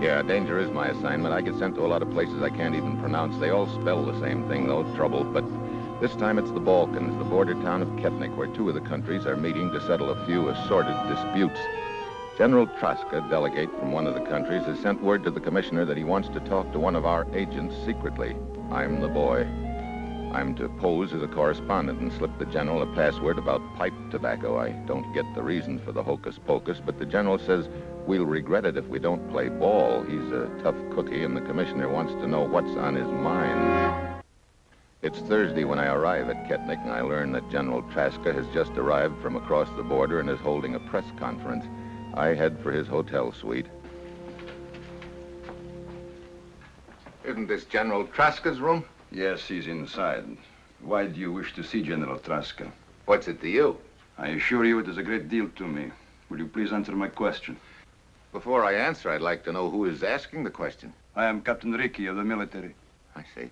Yeah, danger is my assignment. I get sent to a lot of places I can't even pronounce. They all spell the same thing, though, trouble. But this time it's the Balkans, the border town of Ketnik, where two of the countries are meeting to settle a few assorted disputes. General Traska, delegate from one of the countries, has sent word to the commissioner that he wants to talk to one of our agents secretly. I'm the boy. I'm to pose as a correspondent and slip the general a password about pipe tobacco. I don't get the reason for the hocus-pocus, but the general says we'll regret it if we don't play ball. He's a tough cookie, and the commissioner wants to know what's on his mind. It's Thursday when I arrive at Ketnik, and I learn that General Traska has just arrived from across the border and is holding a press conference. I head for his hotel suite. Isn't this General Traska's room? Yes, he's inside. Why do you wish to see General Traska? What's it to you? I assure you it is a great deal to me. Will you please answer my question? Before I answer, I'd like to know who is asking the question. I am Captain Ricky of the military. I see.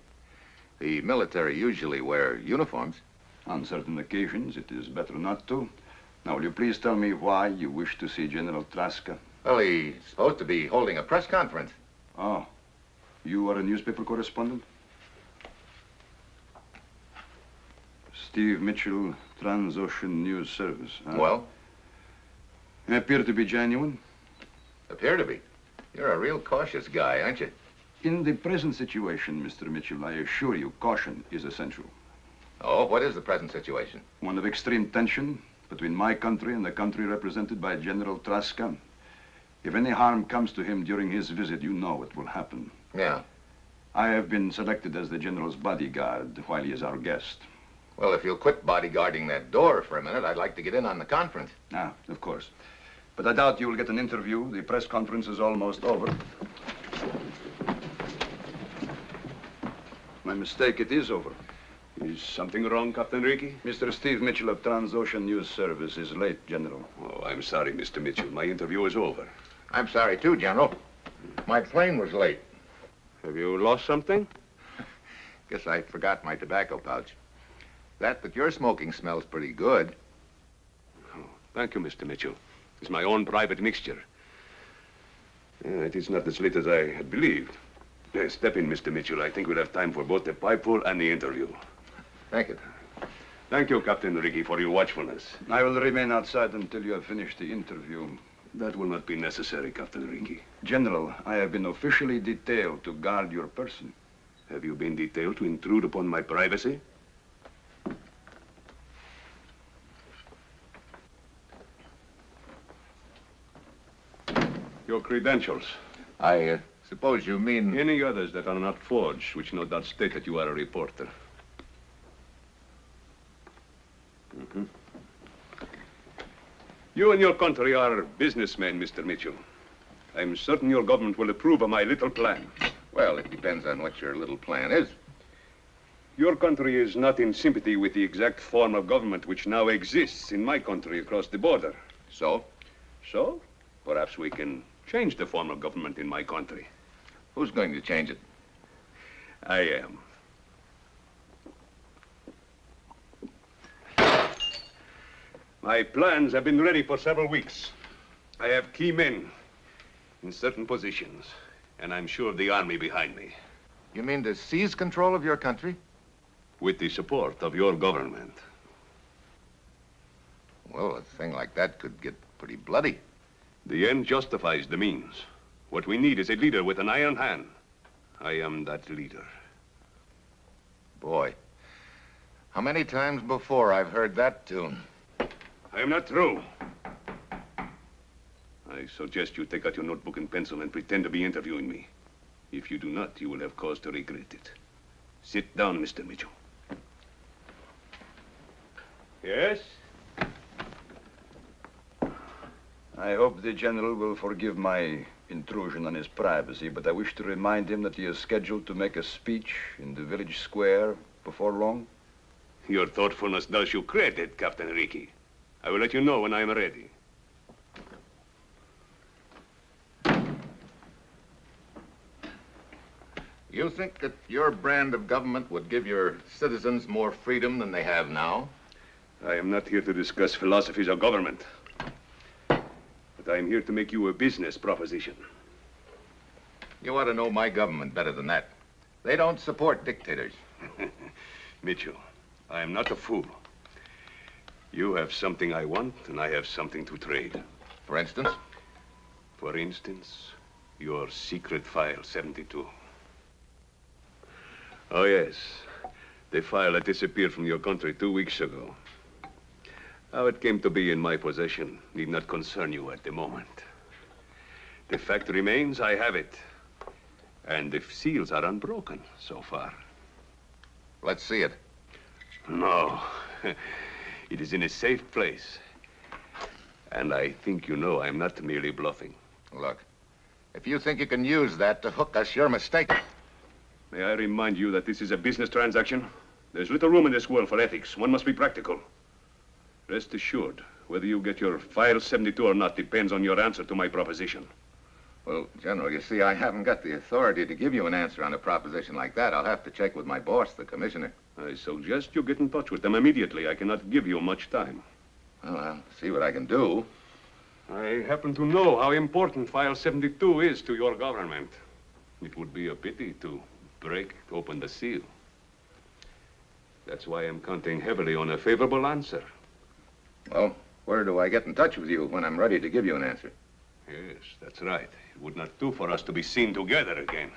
The military usually wear uniforms. On certain occasions, it is better not to. Now, will you please tell me why you wish to see General Traska? Well, he's supposed to be holding a press conference. Oh. You are a newspaper correspondent? Steve Mitchell, Transocean News Service. Huh? Well? You appear to be genuine. Appear to be. You're a real cautious guy, aren't you? In the present situation, Mr. Mitchell, I assure you, caution is essential. Oh, what is the present situation? One of extreme tension between my country and the country represented by General Traska. If any harm comes to him during his visit, you know what will happen. Yeah. I have been selected as the General's bodyguard while he is our guest. Well, if you'll quit bodyguarding that door for a minute, I'd like to get in on the conference. Ah, of course. But I doubt you will get an interview. The press conference is almost over. My mistake, it is over. Is something wrong, Captain Ricky? Mr. Steve Mitchell of Transocean News Service is late, General. Oh, I'm sorry, Mr. Mitchell. My interview is over. I'm sorry, too, General. My plane was late. Have you lost something? Guess I forgot my tobacco pouch. That you're smoking smells pretty good. Oh, thank you, Mr. Mitchell. It's my own private mixture. Yeah, it is not as late as I had believed. Step in, Mr. Mitchell. I think we'll have time for both the pipeful and the interview. Thank you. Thank you, Captain Ricky, for your watchfulness. I will remain outside until you have finished the interview. That will not be necessary, Captain Ricky. General, I have been officially detailed to guard your person. Have you been detailed to intrude upon my privacy? Your credentials. I suppose you mean... Any others that are not forged, which no doubt state that you are a reporter. Mm-hmm. You and your country are businessmen, Mr. Mitchell. I'm certain your government will approve of my little plan. Well, it depends on what your little plan is. Your country is not in sympathy with the exact form of government which now exists in my country across the border. So? So, perhaps we can change the form of government in my country. Who's going to change it? I am. My plans have been ready for several weeks. I have key men in certain positions, and I'm sure of the army behind me. You mean to seize control of your country? With the support of your government. Well, a thing like that could get pretty bloody. The end justifies the means. What we need is a leader with an iron hand. I am that leader. Boy, how many times before I've heard that tune? I am not through. I suggest you take out your notebook and pencil and pretend to be interviewing me. If you do not, you will have cause to regret it. Sit down, Mr. Mitchell. Yes? I hope the General will forgive my intrusion on his privacy, but I wish to remind him that he is scheduled to make a speech in the village square before long. Your thoughtfulness does you credit, Captain Ricky. I will let you know when I am ready. You think that your brand of government would give your citizens more freedom than they have now? I am not here to discuss philosophies of government. But I am here to make you a business proposition. You ought to know my government better than that. They don't support dictators. Mitchell, I am not a fool. You have something I want, and I have something to trade. For instance? For instance, your secret file 72. Oh, yes. The file that disappeared from your country 2 weeks ago. How it came to be in my possession need not concern you at the moment. The fact remains, I have it. And the seals are unbroken so far. Let's see it. No. It is in a safe place. And I think you know I'm not merely bluffing. Look, if you think you can use that to hook us, you're mistaken. May I remind you that this is a business transaction? There's little room in this world for ethics. One must be practical. Rest assured, whether you get your file 72 or not depends on your answer to my proposition. Well, General, you see, I haven't got the authority to give you an answer on a proposition like that. I'll have to check with my boss, the commissioner. I suggest you get in touch with them immediately. I cannot give you much time. Well, I'll see what I can do. I happen to know how important file 72 is to your government. It would be a pity to break open the seal. That's why I'm counting heavily on a favorable answer. Well, where do I get in touch with you when I'm ready to give you an answer? Yes, that's right. It would not do for us to be seen together again.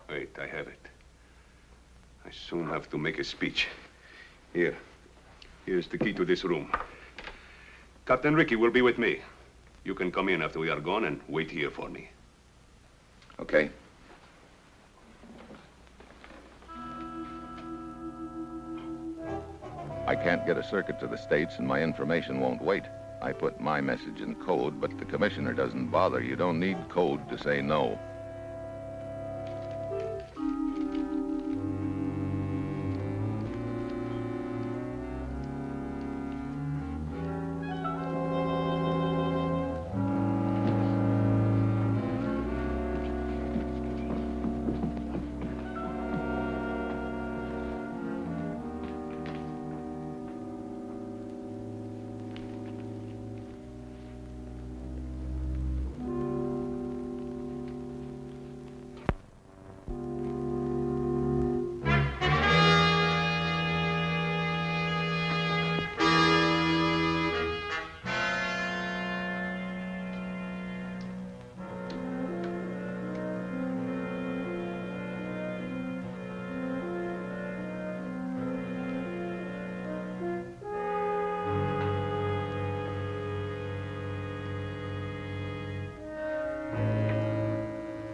Wait, I have it. I soon have to make a speech. Here's the key to this room. Captain Ricky will be with me. You can come in after we are gone and wait here for me. Okay. I can't get a circuit to the States, and my information won't wait. I put my message in code, but the commissioner doesn't bother. You don't need code to say no.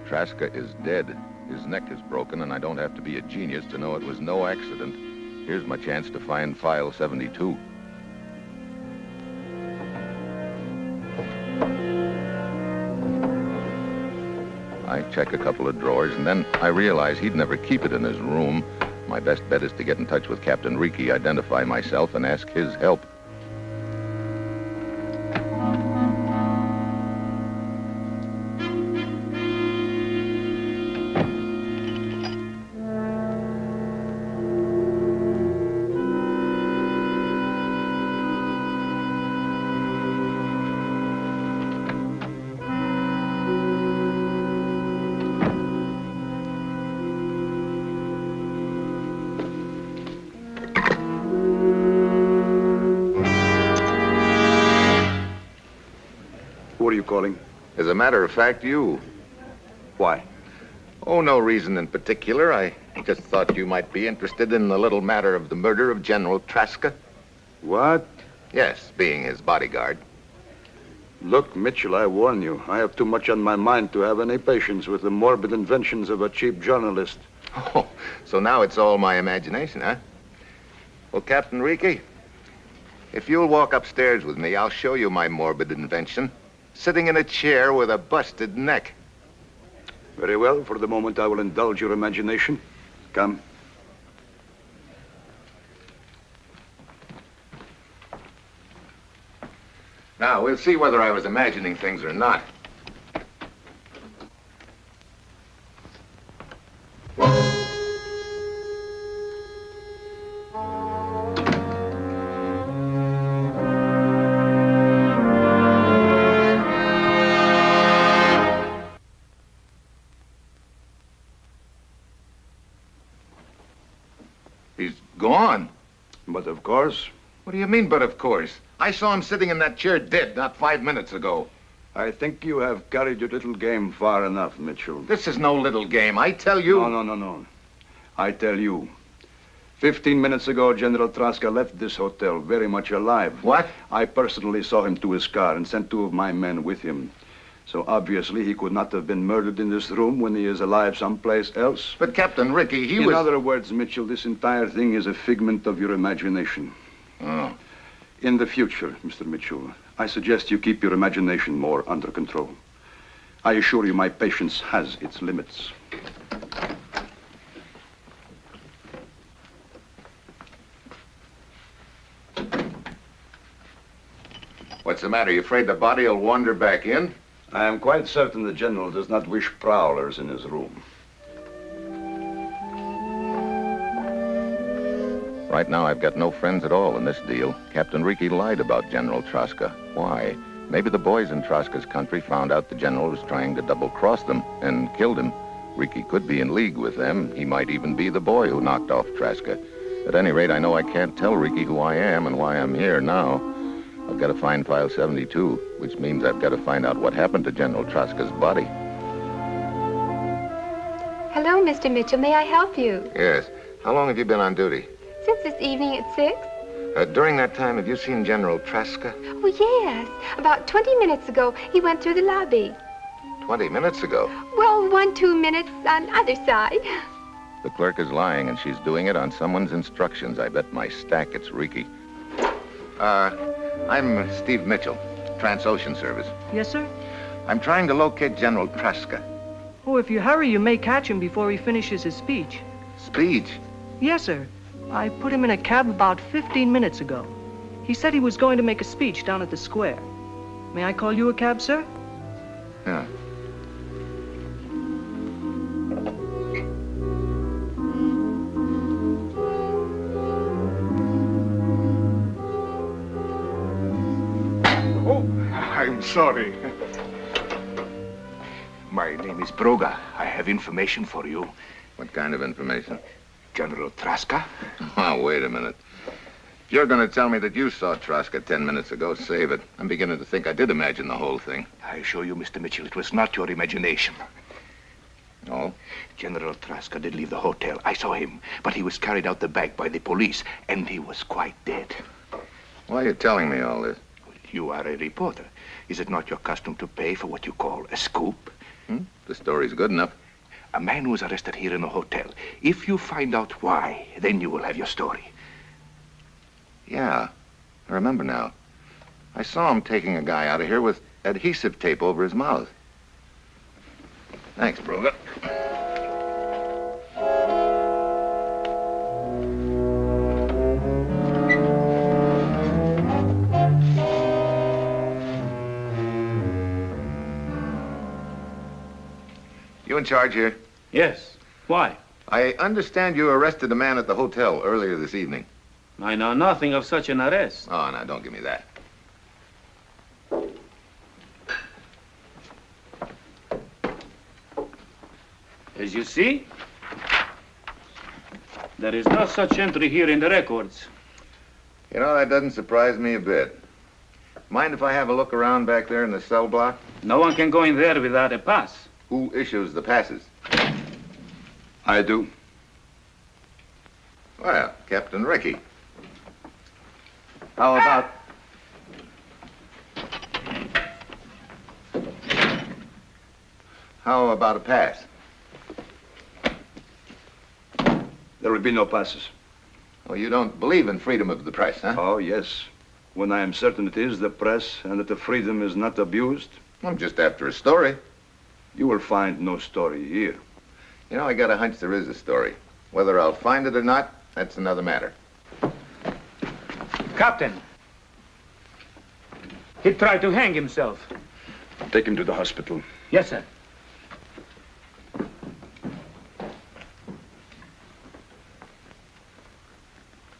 Traska is dead. His neck is broken, and I don't have to be a genius to know it was no accident. Here's my chance to find file 72. I check a couple of drawers, and then I realize he'd never keep it in his room. My best bet is to get in touch with Captain Ricky, identify myself, and ask his help. Who are you calling? As a matter of fact, you. Why? Oh, no reason in particular. I just thought you might be interested in the little matter of the murder of General Traska. What? Yes, being his bodyguard. Look, Mitchell, I warn you. I have too much on my mind to have any patience with the morbid inventions of a cheap journalist. Oh, so now it's all my imagination, huh? Well, Captain Ricky, if you'll walk upstairs with me, I'll show you my morbid invention. Sitting in a chair with a busted neck. Very well. For the moment, I will indulge your imagination. Come. Now, we'll see whether I was imagining things or not. go on. But of course, What do you mean, but of course? I saw him sitting in that chair dead not 5 minutes ago. I think you have carried your little game far enough, Mitchell. This is no little game. I tell you... No. I tell you. 15 minutes ago, General Traska left this hotel very much alive. What? I personally saw him to his car and sent 2 of my men with him. So obviously he could not have been murdered in this room when he is alive someplace else. But Captain Ricky, In other words, Mitchell, this entire thing is a figment of your imagination. Oh. In the future, Mr. Mitchell, I suggest you keep your imagination more under control. I assure you my patience has its limits. What's the matter? You afraid the body will wander back in? I am quite certain the General does not wish prowlers in his room. Right now, I've got no friends at all in this deal. Captain Ricky lied about General Traska. Why? Maybe the boys in Traska's country found out the General was trying to double-cross them and killed him. Ricky could be in league with them. He might even be the boy who knocked off Traska. At any rate, I know I can't tell Ricky who I am and why I'm here now. I've got to find File 72, which means I've got to find out what happened to General Traska's body. Hello, Mr. Mitchell. May I help you? Yes. How long have you been on duty? Since this evening at 6? During that time, have you seen General Traska? Oh, yes. About 20 minutes ago, he went through the lobby. 20 minutes ago. Well, 1-2 minutes on either side. The clerk is lying, and she's doing it on someone's instructions. I bet my stack it's Ricky. I'm Steve Mitchell, Transocean Service. Yes, sir? I'm trying to locate General Traska. Oh, if you hurry, you may catch him before he finishes his speech. Speech? Yes, sir. I put him in a cab about 15 minutes ago. He said he was going to make a speech down at the square. May I call you a cab, sir? Yeah. I'm sorry. My name is Broga. I have information for you. What kind of information? General Traska? Oh, wait a minute. If you're going to tell me that you saw Traska 10 minutes ago, save it. I'm beginning to think I did imagine the whole thing. I assure you, Mr. Mitchell, it was not your imagination. Oh? General Traska did leave the hotel. I saw him, but he was carried out the back by the police, and he was quite dead. Why are you telling me all this? You are a reporter. Is it not your custom to pay for what you call a scoop? The story's good enough. A man was arrested here in the hotel. If you find out why, then you will have your story. Yeah, I remember now. I saw him taking a guy out of here with adhesive tape over his mouth. Thanks, Broga. You in charge here? Yes. Why? I understand you arrested a man at the hotel earlier this evening. I know nothing of such an arrest. Oh, no, don't give me that. As you see, there is no such entry here in the records. You know, that doesn't surprise me a bit. Mind if I have a look around back there in the cell block? No one can go in there without a pass. Who issues the passes? I do. Well, Captain Ricky. How about... How about a pass? There will be no passes. Oh, you don't believe in freedom of the press, huh? Oh, yes. When I am certain it is the press and that the freedom is not abused, I'm just after a story. you will find no story here. You know, I got a hunch there is a story. Whether I'll find it or not, that's another matter. Captain. He tried to hang himself. Take him to the hospital. Yes, sir.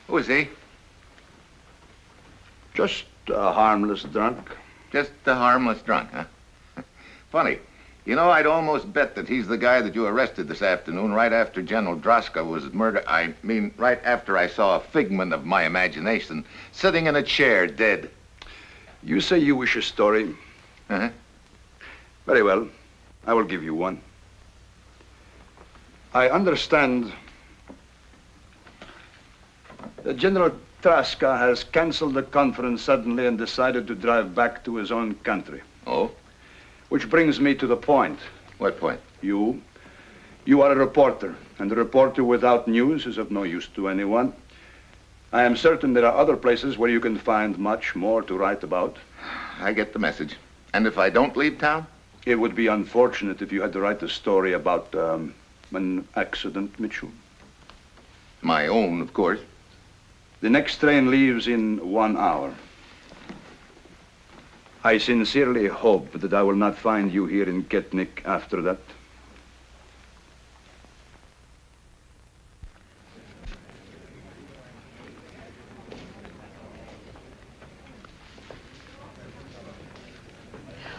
Who is he? Just a harmless drunk. Just a harmless drunk, huh? Funny. You know, I'd almost bet that he's the guy that you arrested this afternoon right after General Droska was murdered. I mean, right after I saw a figment of my imagination sitting in a chair dead. You say you wish a story. Uh-huh. Very well. I will give you one. I understand that General Traska has canceled the conference suddenly and decided to drive back to his own country. Oh? Which brings me to the point. What point? You are a reporter, and a reporter without news is of no use to anyone. I am certain there are other places where you can find much more to write about. I get the message. And if I don't leave town? It would be unfortunate if you had to write a story about an accident, Mitchell. My own, of course. The next train leaves in 1 hour. I sincerely hope that I will not find you here in Ketnik after that.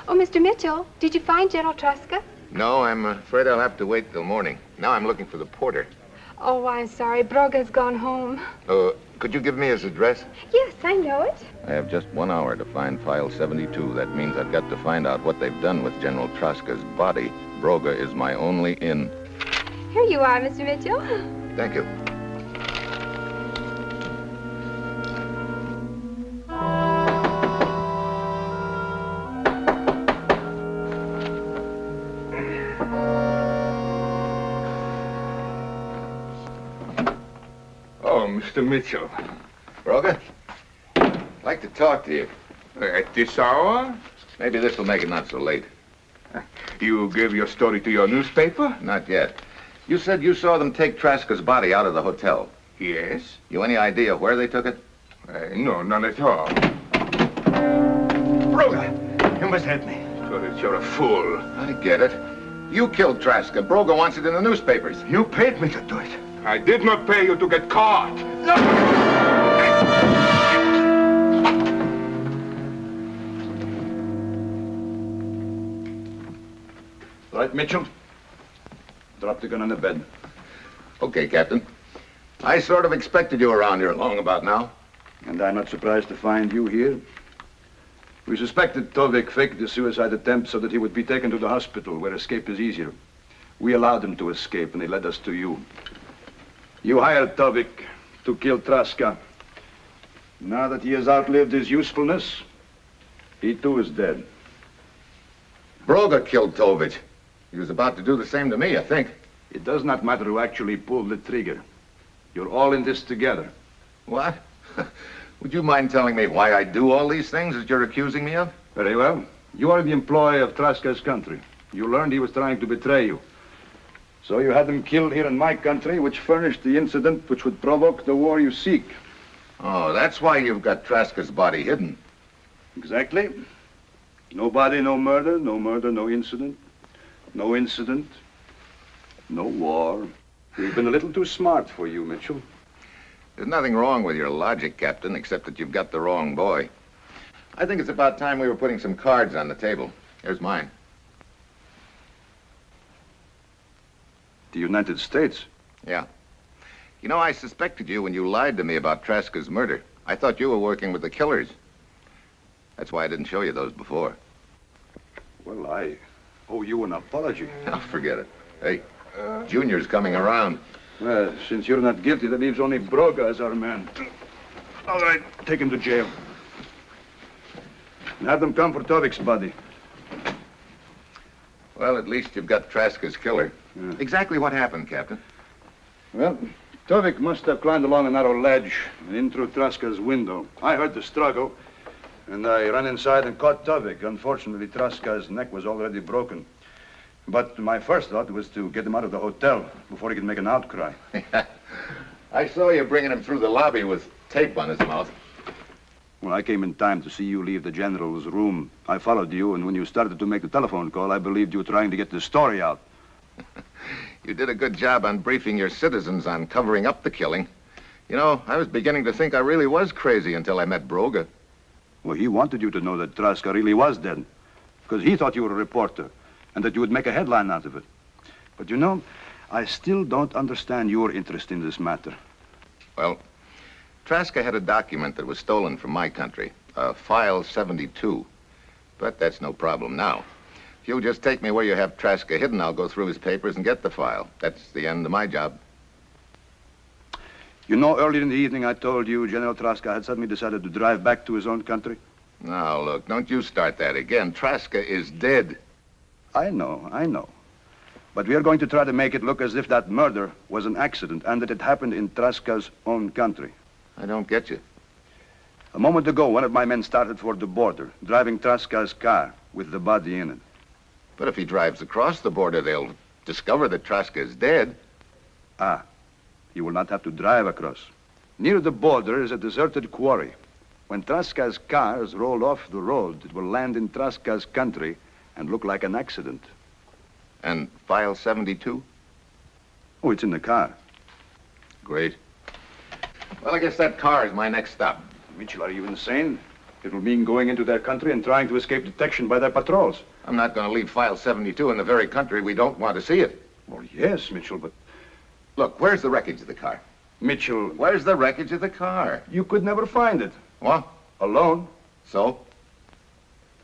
Oh, Mr. Mitchell, did you find General Truska? No, I'm afraid I'll have to wait till morning. Now I'm looking for the porter. Oh, I'm sorry. Broga's gone home. Could you give me his address? Yes, I know it. I have just 1 hour to find file 72. That means I've got to find out what they've done with General Traska's body. Broga is my only in. Here you are, Mr. Mitchell. Thank you. Mr. Mitchell. Broga? I'd like to talk to you. At this hour? Maybe this will make it not so late. You gave your story to your newspaper? Not yet. You said you saw them take Traska's body out of the hotel. Yes. You any idea where they took it? No, none at all. Broga, you must help me. Torres, you're a fool. I get it. You killed Traska. Broga wants it in the newspapers. You paid me to do it. I did not pay you to get caught. No! Right, Mitchell? Drop the gun on the bed. Okay, Captain. I sort of expected you around here long about now. And I'm not surprised to find you here. We suspected Tovik faked the suicide attempt so that he would be taken to the hospital where escape is easier. We allowed him to escape and he led us to you. You hired Tovik to kill Traska. Now that he has outlived his usefulness, he too is dead. Broga killed Tovich. He was about to do the same to me, I think. It does not matter who actually pulled the trigger. You're all in this together. What? Would you mind telling me why I do all these things that you're accusing me of? Very well. You are in the employ of Traska's country. You learned he was trying to betray you. So you had him killed here in my country, which furnished the incident which would provoke the war you seek. Oh, that's why you've got Traska's body hidden. Exactly. No body, no murder, no incident. No incident, no war. We've been a little too smart for you, Mitchell. There's nothing wrong with your logic, Captain, except that you've got the wrong boy. I think it's about time we were putting some cards on the table. Here's mine. The United States? Yeah. You know, I suspected you when you lied to me about Traska's murder. I thought you were working with the killers. That's why I didn't show you those before. Well, I owe you an apology. Oh, forget it. Hey, Junior's coming around. Well, since you're not guilty, that leaves only Broga as our man. All right, take him to jail. And have them come for Tovik's body. Well, at least you've got Traska's killer. Yeah. Exactly what happened, Captain? Well, Tovik must have climbed along a narrow ledge and in through Traska's window. I heard the struggle, and I ran inside and caught Tovik. Unfortunately, Traska's neck was already broken. But my first thought was to get him out of the hotel before he could make an outcry. I saw you bringing him through the lobby with tape on his mouth. Well, I came in time to see you leave the general's room. I followed you, and when you started to make the telephone call, I believed you were trying to get the story out. You did a good job on briefing your citizens on covering up the killing. You know, I was beginning to think I really was crazy until I met Broga. Well, he wanted you to know that Traska really was dead, because he thought you were a reporter. and that you would make a headline out of it. But you know, I still don't understand your interest in this matter. Well, Traska had a document that was stolen from my country, File 72. But that's no problem now. If you'll just take me where you have Traska hidden, I'll go through his papers and get the file. That's the end of my job. You know, earlier in the evening I told you General Traska had suddenly decided to drive back to his own country? Now, look, don't you start that again. Traska is dead. I know. But we are going to try to make it look as if that murder was an accident and that it happened in Traska's own country. I don't get you. A moment ago, one of my men started for the border, driving Traska's car with the body in it. But if he drives across the border, they'll discover that Traska is dead. Ah, he will not have to drive across. Near the border is a deserted quarry. When Traska's cars roll off the road, it will land in Traska's country and look like an accident. And File 72? Oh, it's in the car. Great. Well, I guess that car is my next stop. Mitchell, are you insane? It will mean going into their country and trying to escape detection by their patrols. I'm not going to leave File 72 in the very country we don't want to see it. Well, yes, Mitchell, but... Look, where's the wreckage of the car? Mitchell... Where's the wreckage of the car? You could never find it. What? Alone. So?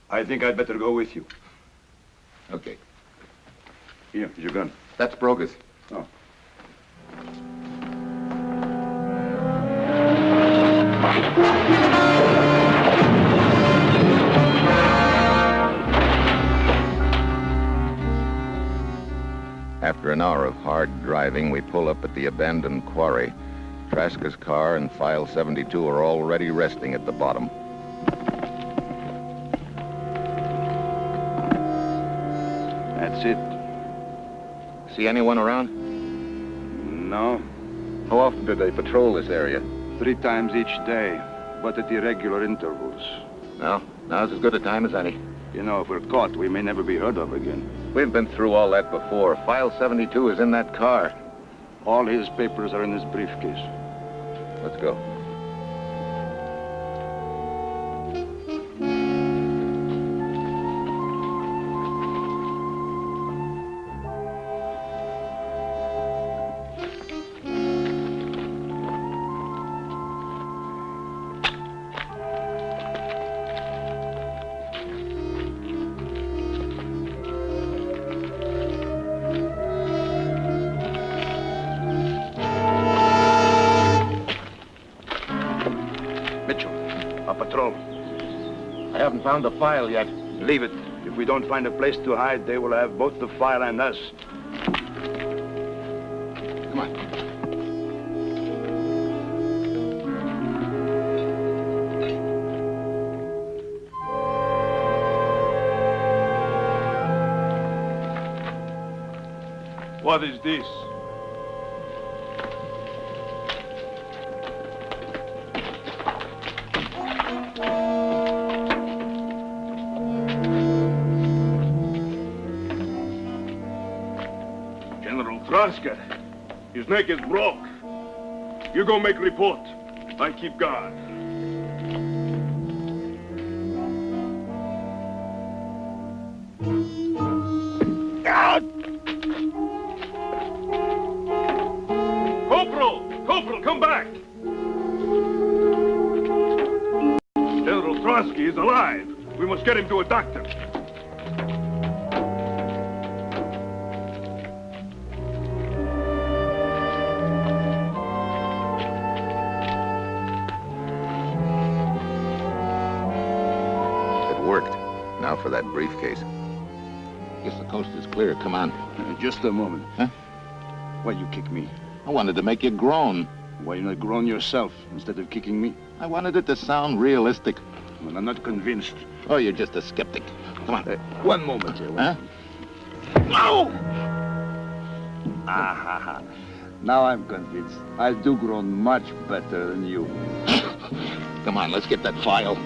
I think I'd better go with you. Okay. Here, your gun. That's Broga's. Oh. After an hour of hard driving, we pull up at the abandoned quarry. Traska's car and File 72 are already resting at the bottom. That's it. See anyone around? No. How often do they patrol this area? 3 times each day, but at irregular intervals. No, now's as good a time as any. You know, if we're caught, we may never be heard of again. We've been through all that before. File 72 is in that car. All his papers are in his briefcase. Let's go. I haven't found the file yet. Leave it. If we don't find a place to hide, they will have both the file and us. Come on. What is this? Traska, his neck is broke. You go make report. I keep guard. Corporal, come back. General Trotsky is alive. We must get him to a doctor. Now for that briefcase. Guess the coast is clear. Come on. Just a moment. Huh? Why you kick me? I wanted to make you groan. Why you not groan yourself instead of kicking me? I wanted it to sound realistic. Well, I'm not convinced. Oh, you're just a skeptic. Come on. One moment, sir. Huh? No! Ah, now I'm convinced. I do groan much better than you. Come on, let's get that file.